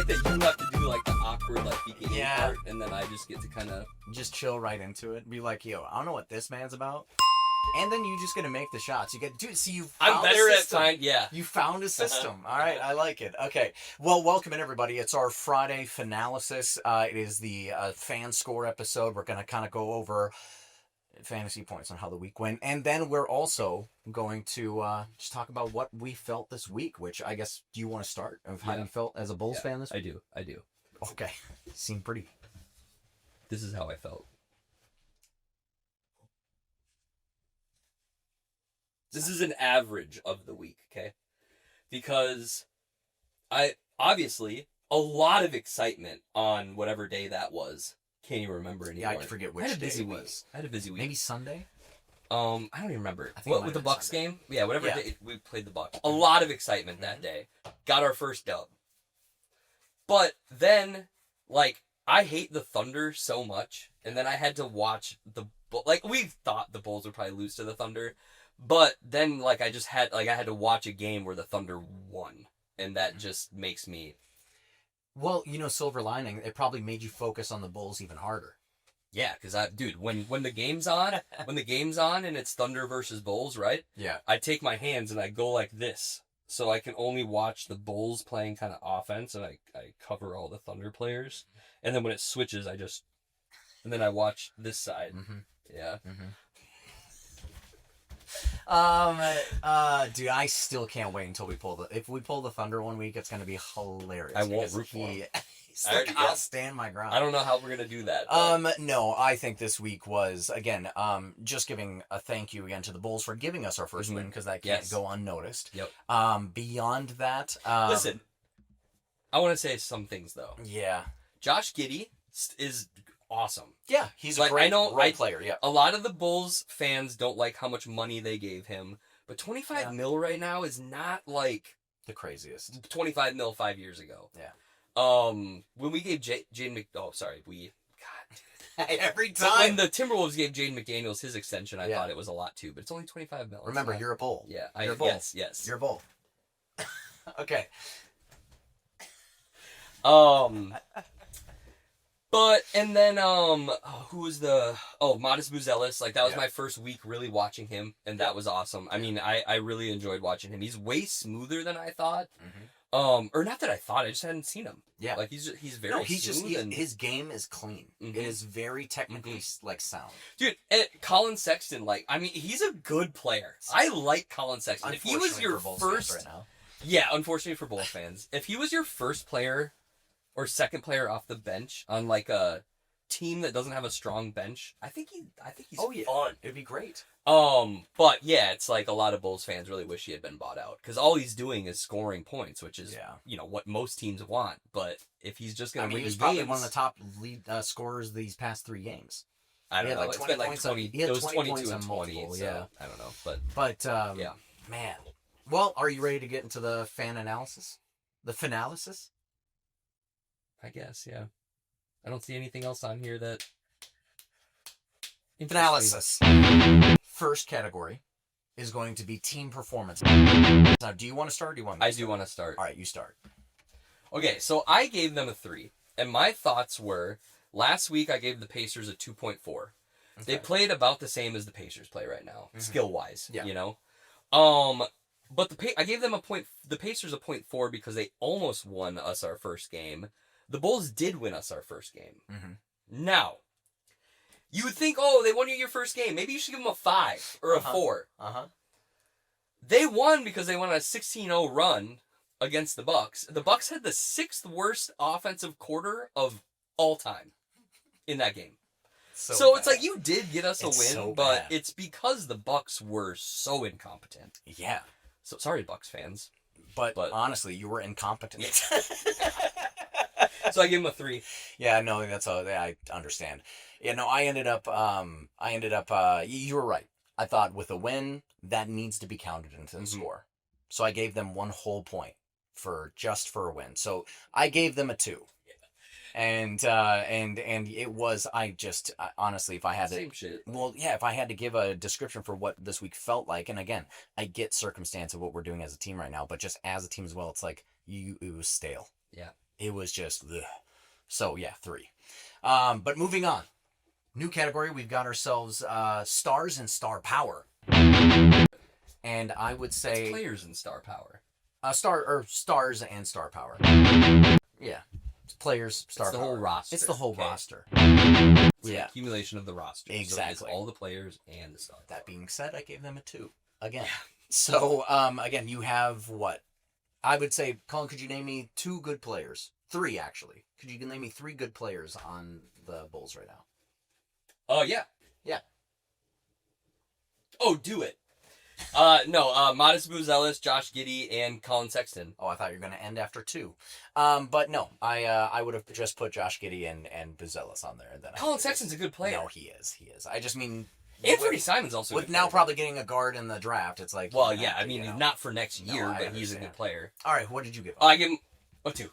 like that you have to do like the awkward like beginning part, and then I just get to kind of just chill right into it. Be like, yo, I don't know what this man's about. And then you just gonna make the shots. You get, dude. See, you. I'm better at time. Yeah. You found a system. All right, I like it. Okay. Well, welcome in everybody. It's our Friday finalysis. It is the fan score episode. We're gonna kind of go over fantasy points on how the week went, and then we're also going to just talk about what we felt this week. Which I guess, do you want to start of how you felt as a Bulls fan this week? I do. Okay. Seem pretty. This is how I felt. This is an average of the week, okay? Because obviously a lot of excitement on whatever day that was. Can't even remember anymore. Yeah, I forget which day it was. I had a busy week. Maybe Sunday? I don't even remember. I think with the Bucks Sunday. game? Yeah, whatever day we played the Bucks. A lot of excitement that day. Got our first dub. But then, like, I hate the Thunder so much, and then I had to watch we thought the Bulls would probably lose to the Thunder, but then, like, I had to watch a game where the Thunder won, and that just makes me... Well, silver lining, it probably made you focus on the Bulls even harder. Yeah, because when the game's on, and it's Thunder versus Bulls, right? Yeah. I take my hands and I go like this, so I can only watch the Bulls playing kind of offense, and I cover all the Thunder players, and then when it switches, and then I watch this side. Mm-hmm. Yeah. Mm-hmm. Dude, I still can't wait until if we pull the Thunder one week, it's gonna be hilarious. I won't root for him. I'll stand my ground. I don't know how we're gonna do that. No, I think this week was, again, just giving a thank you again to the Bulls for giving us our first win, because that can't go unnoticed. Yep. Beyond that, listen, I want to say some things though. Yeah. Josh Giddey is awesome. Yeah, he's a great role player. Yeah. A lot of the Bulls fans don't like how much money they gave him, but 25 mil right now is not like the craziest. 25 mil 5 years ago. Yeah. When we gave Jaden every time when the Timberwolves gave Jaden McDaniels his extension, I thought it was a lot too, but it's only 25 mil. Remember, you're a Bull. Yeah, you're a Bull. Yes, you're a Bull. Okay. But, and then, who was Modest Buzelis, like, that was my first week really watching him, and that was awesome. I mean, I really enjoyed watching him. He's way smoother than I thought. Mm-hmm. Or not that I thought, I just hadn't seen him. Yeah. Like, he's very smooth. His game is clean. Mm-hmm. It is very technically, sound. Dude, and Colin Sexton, like, I mean, he's a good player. I like Colin Sexton. If he was your first... Right now. Yeah, unfortunately for Bulls fans. If he was your first player... or second player off the bench on like a team that doesn't have a strong bench, I think he's fun. It'd be great. But yeah, it's like a lot of Bulls fans really wish he had been bought out, because all he's doing is scoring points, which is what most teams want. But if he's just going to win games, he's probably one of the top lead scorers these past 3 games. I don't know. Like 20 points. It was 22 and 20. Multiple, so I don't know, but man. Well, are you ready to get into the fan analysis? The finalysis? I guess, yeah. I don't see anything else on here that... Analysis. First category is going to be team performance. Now, do you want to start or do you want me to start? I do want to start. All right, you start. Okay, so I gave them a 3. And my thoughts were, last week I gave the Pacers a 2.4. Okay. They played about the same as the Pacers play right now, skill-wise, But I gave them the Pacers a 0.4 because they almost won us our first game. The Bulls did win us our first game. Mm-hmm. Now, you would think, they won you your first game. Maybe you should give them a 5 or a 4. Uh-huh. They won because they won a 16-0 run against the Bucks. The Bucks had the 6th worst offensive quarter of all time in that game. So it's like, you did get us a win, but it's because the Bucks were so incompetent. Yeah. So sorry, Bucks fans. But honestly, you were incompetent. So I give him a 3. Yeah, no, that's I understand. Yeah, no, I ended up, you were right. I thought with a win, that needs to be counted into the score. So I gave them 1 whole point for a win. So I gave them a 2. And it was, honestly, if I had to, same shit. Well, yeah, if I had to give a description for what this week felt like, and again, I get circumstance of what we're doing as a team right now, but just as a team as well, it's like, it was stale. Yeah. It was just ugh. So yeah, 3. But moving on, new category. We've got ourselves stars and star power, and I would say It's players and star power. Stars and star power. Yeah, it's players, star. It's the power. whole roster. It's the whole roster. It's Yeah, an accumulation of the roster. exactly. So it's all the players and the star. That being said, I gave them a 2 again. So again, you have what? I would say, Colin, could you name me 2 good players? 3 actually. Could you name me 3 good players on the Bulls right now? Oh yeah. Yeah. Oh, do it. No, Modest Buzelis, Josh Giddey, and Colin Sexton. Oh, I thought you were going to end after 2. But no, I would have just put Josh Giddey and Buzelis on there. And then Colin Sexton's a good player. No, he is. I just mean... Anthony Simon's also with a good now player. probably getting a guard in the draft, it's like... Well, yeah, I mean, not for next year, but he's a good player. All right, what did you give him? I give him a 2.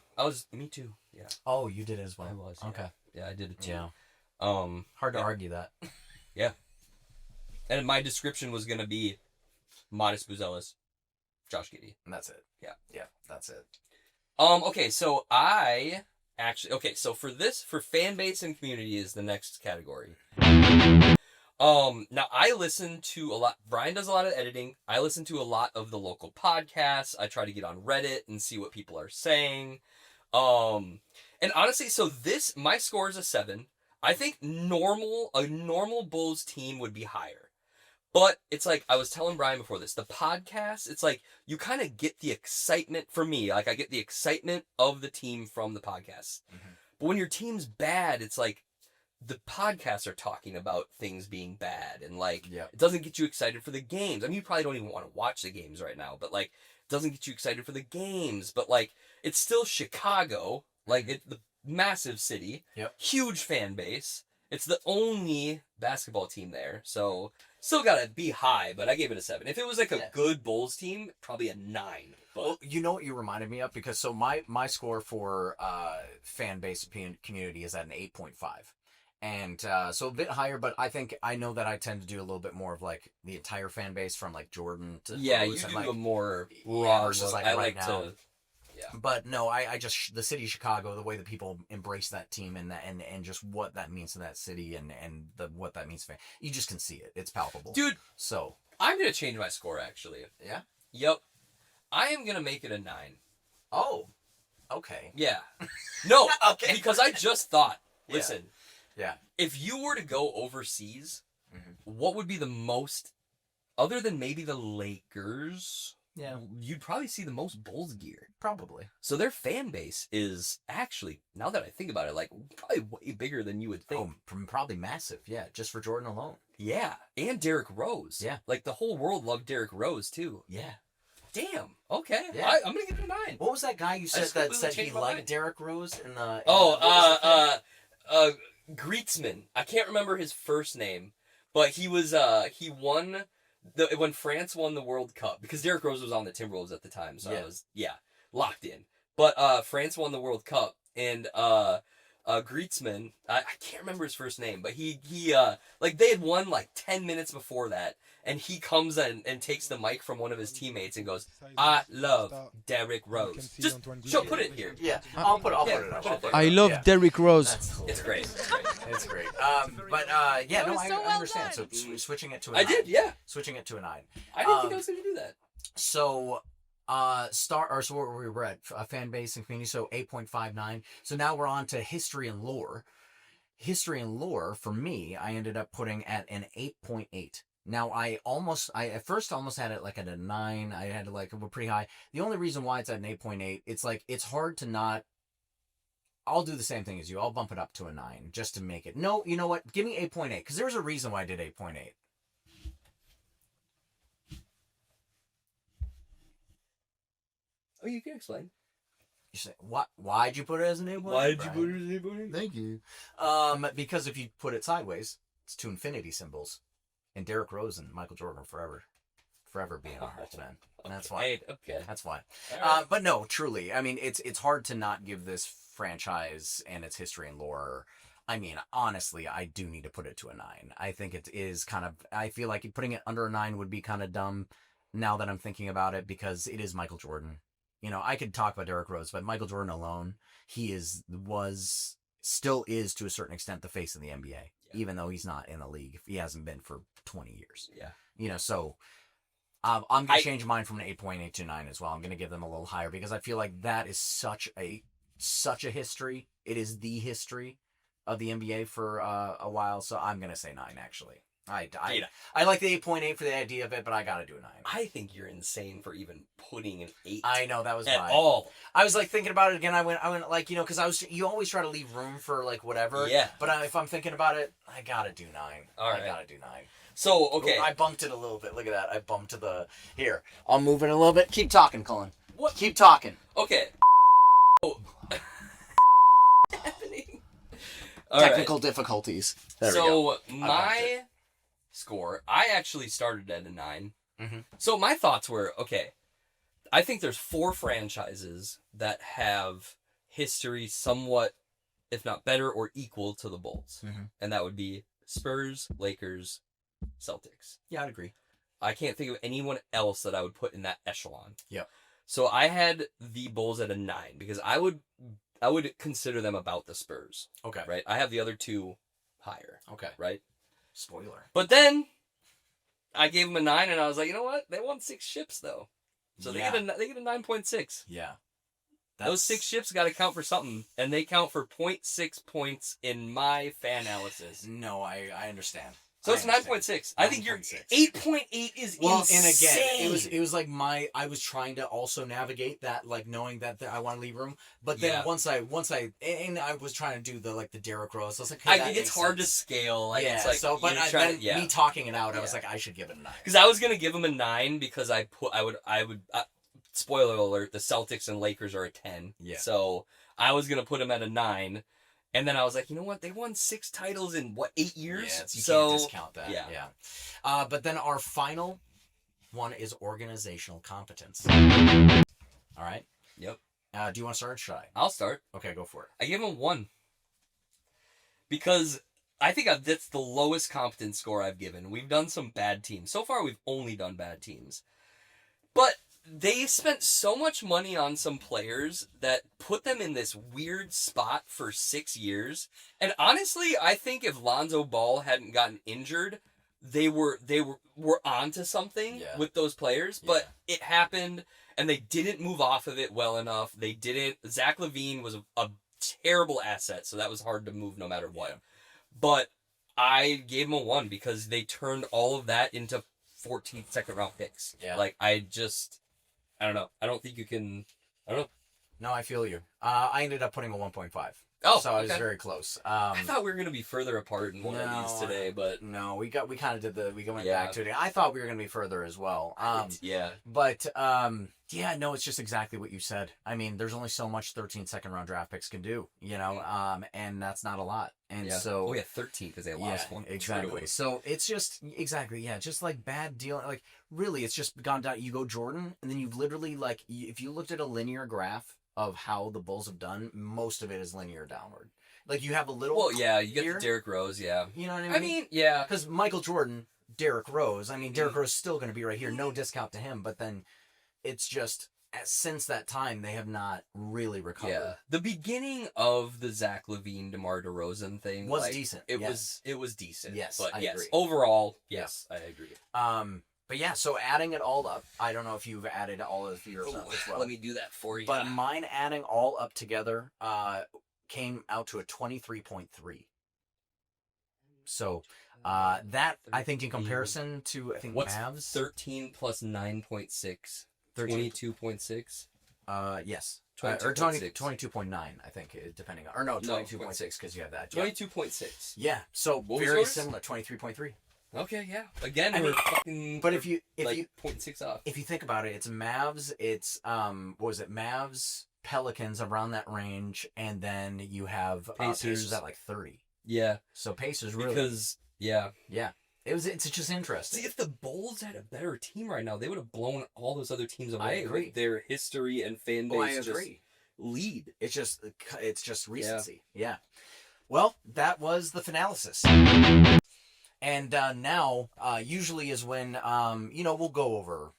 Me too. Yeah. Oh, you did as well. I was. Yeah. Okay. Yeah, I did a 2. Yeah. Hard to yeah. argue that. Yeah. And my description was going to be Modest Buzelis, Josh Giddey. And that's it. Yeah. Yeah, that's it. Okay, so so for fan base and community is the next category. Now I listen to a lot, Brian does a lot of editing. I listen to a lot of the local podcasts. I try to get on Reddit and see what people are saying. And honestly, so my score is a 7. I think a normal Bulls team would be higher. But it's like, I was telling Brian before this, the podcast, it's like, you kind of get the excitement, for me, like I get the excitement of the team from the podcast. Mm-hmm. But when your team's bad, it's like, the podcasts are talking about things being bad, and like, It doesn't get you excited for the games. I mean, you probably don't even want to watch the games right now, but like, it doesn't get you excited for the games, but like, it's still Chicago, like, the massive city, huge fan base. It's the only basketball team there, so still gotta be high, but I gave it a 7. If it was like a good Bulls team, probably a 9. But... Well, you know what you reminded me of? Because so my score for fan base community is at an 8.5. And so a bit higher, but I know that I tend to do a little bit more of like the entire fan base from like Jordan to Rose, you do like, a more raw versus like I right like now. to. Yeah. But no, I just the city of Chicago, the way that people embrace that team and just what that means to that city and what that means to fans, you just can see it. It's palpable, Dude. So I'm gonna change my score actually. Yeah. Yep. I am gonna make it a 9. Oh. Okay. Yeah. No. Okay. Because I just thought. Listen. Yeah. If you were to go overseas, what would be the most, other than maybe the Lakers? Yeah. You'd probably see the most Bulls gear. Probably. So their fan base is actually, now that I think about it, like probably way bigger than you would think. Oh, probably massive. Yeah, just for Jordan alone. Yeah, and Derrick Rose. Yeah. Like the whole world loved Derrick Rose too. Yeah. Damn. Okay. Yeah. I'm gonna give it a 9. What was that guy you said that said he liked Derrick Rose in the? Greetzman. I can't remember his first name, but he was he won when France won the World Cup, because Derrick Rose was on the Timberwolves at the time, so I was locked in. But France won the World Cup, and Greetzman, I can't remember his first name, but he like they had won like 10 minutes before that, and he comes in and takes the mic from one of his teammates and goes, "I love Derrick Rose." Just put it here. Yeah, I'll put it up. I love Derrick Rose. It's great. It's great. But yeah, no, I understand. So switching it to a 9. I did, yeah. Switching it to a 9. I didn't think I was going to do that. So so where we were at fan base and community, so 8.59. So now we're on to history and lore. History and lore for me, I ended up putting at an 8.8. Now I at first almost had it like at a 9. I had it like pretty high. The only reason why it's at an 8.8, it's like it's hard to not. I'll do the same thing as you. I'll bump it up to a 9 just to make it. No, you know what? Give me 8.8 because there's a reason why I did 8.8. Oh, you can explain. You say, what? Why'd you put it as an 8.8? Why'd you put it as an 8.8? Thank you. Because if you put it sideways, it's 2 infinity symbols. And Derrick Rose and Michael Jordan forever being our hearts, man. And that's why. Okay. That's why. Right. But no, truly, I mean, it's hard to not give this franchise and its history and lore. I mean, honestly, I do need to put it to a 9. I think it is kind of. I feel like putting it under a 9 would be kind of dumb. Now that I'm thinking about it, because it is Michael Jordan. I could talk about Derrick Rose, but Michael Jordan alone, still is to a certain extent the face of the NBA, even though he's not in the league. He hasn't been for 20 years. Yeah. So I'm going to change mine from an 8.8 to 9 as well. I'm going to give them a little higher because I feel like that is such a history. It is the history of the NBA for a while. So I'm going to say 9, actually. I like the 8.8 for the idea of it, but I got to do a 9. I think you're insane for even putting an 8. I know, that was at all. I was like thinking about it again. I went like, because you always try to leave room for like whatever. Yeah. But if I'm thinking about it, I got to do 9. All right. I got to do 9. So, okay. Ooh, I bumped it a little bit. Look at that. I bumped to the... Here. I'll move it a little bit. Keep talking, Cullen. What? Keep talking. Okay. Oh. Happening. Technical difficulties. There we go. My score, I actually started at a 9. Mm-hmm. So my thoughts were, okay, I think there's 4 franchises that have history somewhat, if not better or equal to the Bulls. Mm-hmm. And that would be Spurs, Lakers, Celtics. Yeah, I'd agree. I can't think of anyone else that I would put in that echelon. Yep. So I had the Bulls at a 9 because I would consider them about the Spurs. Okay. Right? I have the other 2 higher. Okay. Right? Spoiler. But then I gave them a 9 and I was like, you know what? They won 6 ships though. So they get a 9.6. Yeah. Those 6 ships got to count for something, and they count for 0.6 points in my fan analysis. No, I understand. So it's 9.6. I think your 8.8 is well, insane. And again, it was like I was trying to also navigate that, like knowing that I want to leave room. But then once I was trying to do the Derrick Rose, I was like, hey, it's hard to scale. Like, yeah. It's like, so, but me talking it out, I was like, I should give it a 9. Because I was gonna give him a 9 because I would. Spoiler alert: the Celtics and Lakers are a 10. Yeah. So I was gonna put him at a 9. And then I was like, you know what? They won 6 titles in, 8 years? Yeah, you can't discount that. Yeah. But then our final one is organizational competence. All right? Yep. Do you want to start or should I? I'll start. Okay, go for it. I give him 1. Because I think that's the lowest competence score I've given. We've done some bad teams. So far, we've only done bad teams. But they spent so much money on some players that put them in this weird spot for 6 years. And honestly, I think if Lonzo Ball hadn't gotten injured, they were onto something with those players. But it happened, and they didn't move off of it well enough. They didn't. Zach LaVine was a terrible asset, so that was hard to move no matter what. Yeah. But I gave him a 1 because they turned all of that into 14th second round picks. Yeah. Like, I don't know. I don't think you can... I don't know. No, I feel you. I ended up putting a 1.5. Oh, so I was very close. I thought we were going to be further apart in one of these today, but... No, we kind of did we went back to it. I thought we were going to be further as well. But, no, it's just exactly what you said. I mean, there's only so much 13 second round draft picks can do, and that's not a lot. And so... Oh, yeah, 13 because they lost one. Exactly. So it's just, just like bad deal. Like, really, it's just gone down. You go Jordan, and then you've literally, like, if you looked at a linear graph of how the Bulls have done, most of it is linear downward. Like, you have a little... Well, yeah, you get the Derrick Rose, yeah. You know what I mean? I mean, yeah. Because Michael Jordan, Derrick Rose, Derrick Rose is still going to be right here. No discount to him, but then it's just... Since that time, they have not really recovered. Yeah. The beginning of the Zach LaVine, DeMar DeRozan thing was decent. It was decent. Yes, but I agree. Overall, yes, I agree. But yeah, so adding it all up, I don't know if you've added all of yours up as well. Let me do that for you. But mine adding all up together came out to a 23.3. So that, I think, in comparison to, what's Mavs... 13 plus 9.6? 22.6? Yes. 22.9, I think, depending on... Or no, 22.6, because you have that. 22.6. Yeah, so very similar, 23.3. Okay, yeah. Again, we're fucking... But if you 0.6 off. If you think about it, it's Mavs, it's, what was it, Mavs, Pelicans around that range, and then you have Pacers at like 30. Yeah. So Pacers really... Because, yeah. Yeah. It's just interesting. See, if the Bulls had a better team right now, they would have blown all those other teams away. I agree. With their history and fan base lead. It's just recency. Yeah. Well, that was the finalysis. And now, usually is when, we'll go over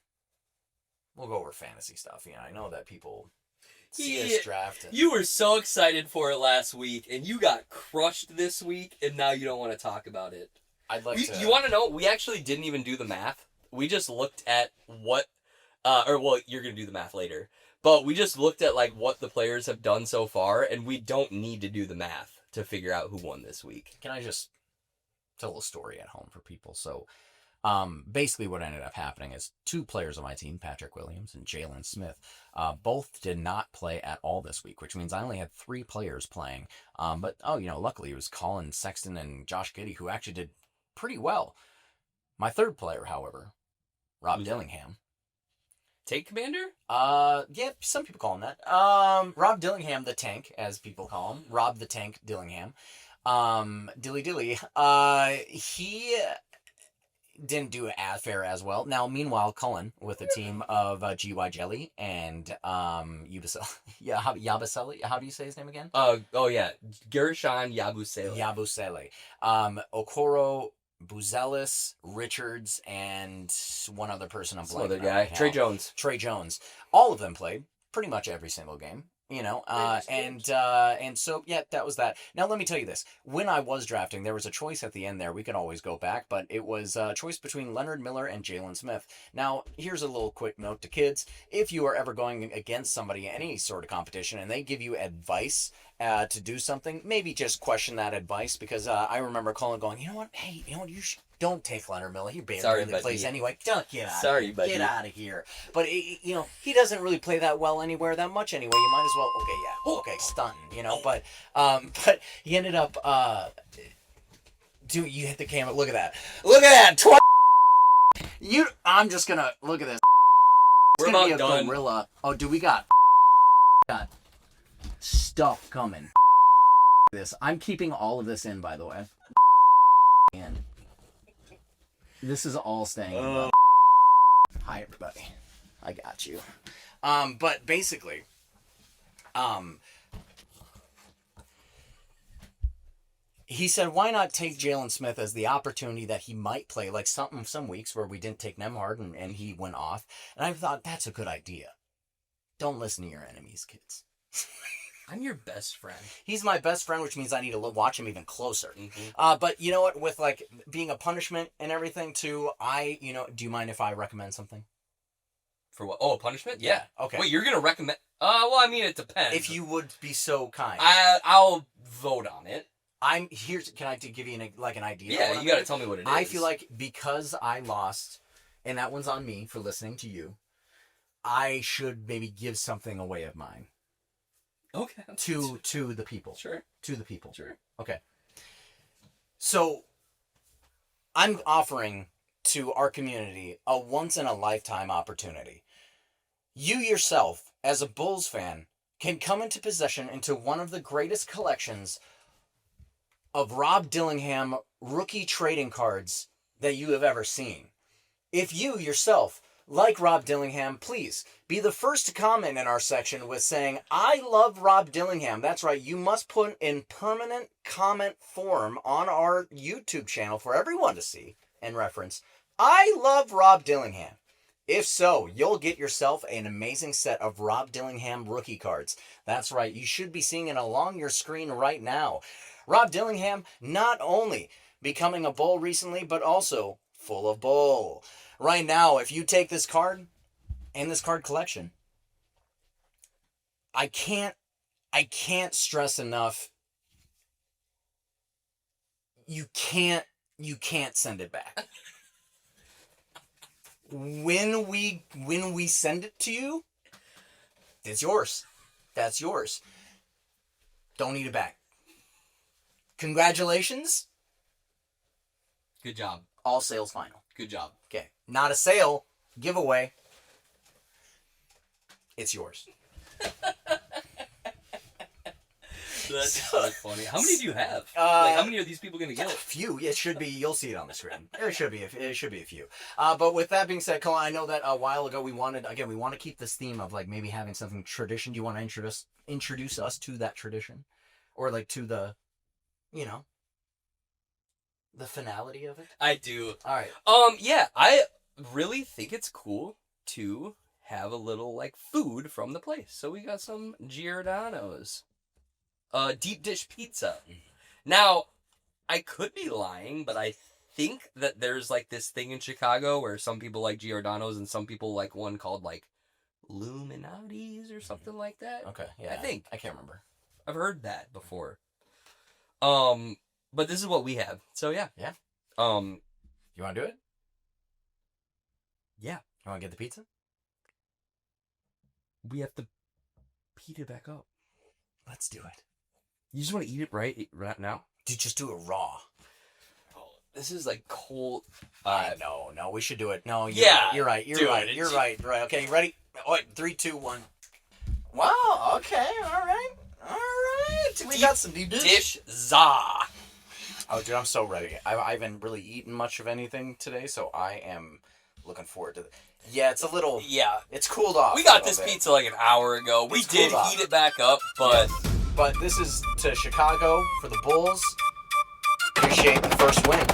We'll go over fantasy stuff. I know that people see us draft. You were so excited for it last week, and you got crushed this week, and now you don't want to talk about it. I'd like to... You want to know? We actually didn't even do the math. We just looked at what... you're going to do the math later. But we just looked at, what the players have done so far, and we don't need to do the math to figure out who won this week. Can I just tell a story at home for people? So, basically what ended up happening is 2 players on my team, Patrick Williams and Jalen Smith, both did not play at all this week, which means I only had 3 players playing. But luckily it was Colin Sexton and Josh Giddey who actually did pretty well. My 3rd player, however, Rob Dillingham. Tank Commander? Yeah, some people call him that. Rob Dillingham, the Tank, as people call him. Rob the Tank Dillingham. Dilly. He didn't do fair as well. Now, meanwhile, Cullen with a team of GY Jelly and Yabusele. How do you say his name again? Gershon Yabusele. Okoro, Buzelis, Richards, and one other person I'm blanking. Other guy, Trey Jones. All of them played pretty much every single game. And so that was that. Now let me tell you this: when I was drafting, there was a choice at the end there. We could always go back, but it was a choice between Leonard Miller and Jalen Smith. Now here's a little quick note to kids: if you are ever going against somebody in any sort of competition and they give you advice to do something, maybe just question that advice, because I remember Colin going, you you don't take Leonard Miller. He barely plays anyway. Don't get out. Get out of here. But he doesn't really play that well anywhere that much anyway. You might as well. Stunting. But he ended up. Dude, you hit the camera. Look at that. Look at that. I'm just gonna look at this. It's gonna be a done. Gorilla. Oh, dude, we got stuff coming. This. I'm keeping all of this in, by the way. And this is all staying in. Hi, everybody. I got you. But basically, he said, why not take Jalen Smith as the opportunity that he might play, like some weeks where we didn't take Nemhard and he went off. And I thought, that's a good idea. Don't listen to your enemies, kids. I'm your best friend. He's my best friend, which means I need to watch him even closer. Mm-hmm. But you know what? With being a punishment and everything too, do you mind if I recommend something? For what? Oh, a punishment? Yeah. Okay. Wait, you're gonna recommend? It depends. If you would be so kind, I'll vote on it. Can I give you an idea? Yeah, you gotta tell me what it is. I feel like because I lost, and that one's on me for listening to you, I should maybe give something away of mine. Okay. To the people. Sure. To the people. Sure. Okay. So, I'm offering to our community a once-in-a-lifetime opportunity. You yourself, as a Bulls fan, can come into possession into one of the greatest collections of Rob Dillingham rookie trading cards that you have ever seen. If you yourself like Rob Dillingham, please be the first to comment in our section with saying, I love Rob Dillingham. That's right. You must put in permanent comment form on our YouTube channel for everyone to see and reference, I love Rob Dillingham. If so, you'll get yourself an amazing set of Rob Dillingham rookie cards. That's right. You should be seeing it along your screen right now. Rob Dillingham not only becoming a Bull recently, but also full of Bull. Right now, if you take this card and this card collection, I can't stress enough. You can't send it back. When we send it to you, it's yours. That's yours. Don't need it back. Congratulations. Good job. All sales final. Good job. Okay. Not a sale. Giveaway. It's yours. That's so funny. How many do you have? How many are these people going to get? A few. It should be. You'll see it on the screen. It should be a few. But with that being said, Colin, I know that a while ago we want to keep this theme of maybe having something tradition. Do you want to introduce us to that tradition, or to the, the finality of it? I do. All right. Yeah, I really think it's cool to have a little like food from the place. So we got some Giordano's. Deep dish pizza. Now, I could be lying, but I think that there's like this thing in Chicago where some people like Giordano's and some people like one called like Illuminati's or something like that. Okay, yeah. I think. I can't remember. I've heard that before. But this is what we have. So yeah. Yeah. You want to do it? Yeah. You want to get the pizza? We have to heat it back up. Let's do it. You just want to eat it right now? Dude, just do it raw. Oh, this is like cold. No, we should do it. No, Yeah, you're right. You're right. Okay, ready? Oh, wait, 3, 2, 1. Wow. Okay. All right. We got some deep dish za. Oh, dude, I'm so ready. I haven't really eaten much of anything today, so I am looking forward to it. Yeah, it's a little. Yeah, it's cooled off. We got this pizza like an hour ago. We did heat it back up, but but this is to Chicago for the Bulls. Appreciate the first win.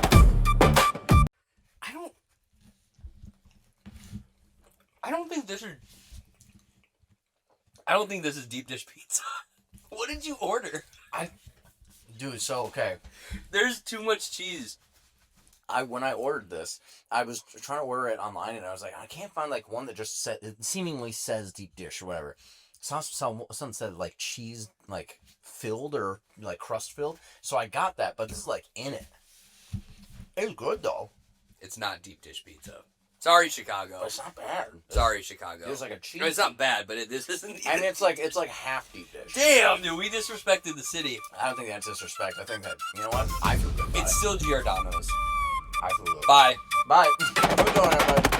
I don't think this is deep dish pizza. What did you order? Dude, so okay. There's too much cheese. When I ordered this, I was trying to order it online, and I was like, I can't find like one that just it seemingly says deep dish or whatever. Some said like cheese like filled or like crust filled. So I got that, but this is like in it. It's good though. It's not deep dish pizza. Sorry, Chicago. It's not bad. Sorry, Chicago. There's like a cheese. No, it's not bad, but this isn't. And it's like half deep dish. Damn, dude, we disrespected the city. I don't think that's disrespect. I think that, you know what? I feel good. It's still Giordano's. I feel good. Bye. Bye. How we doing, everybody?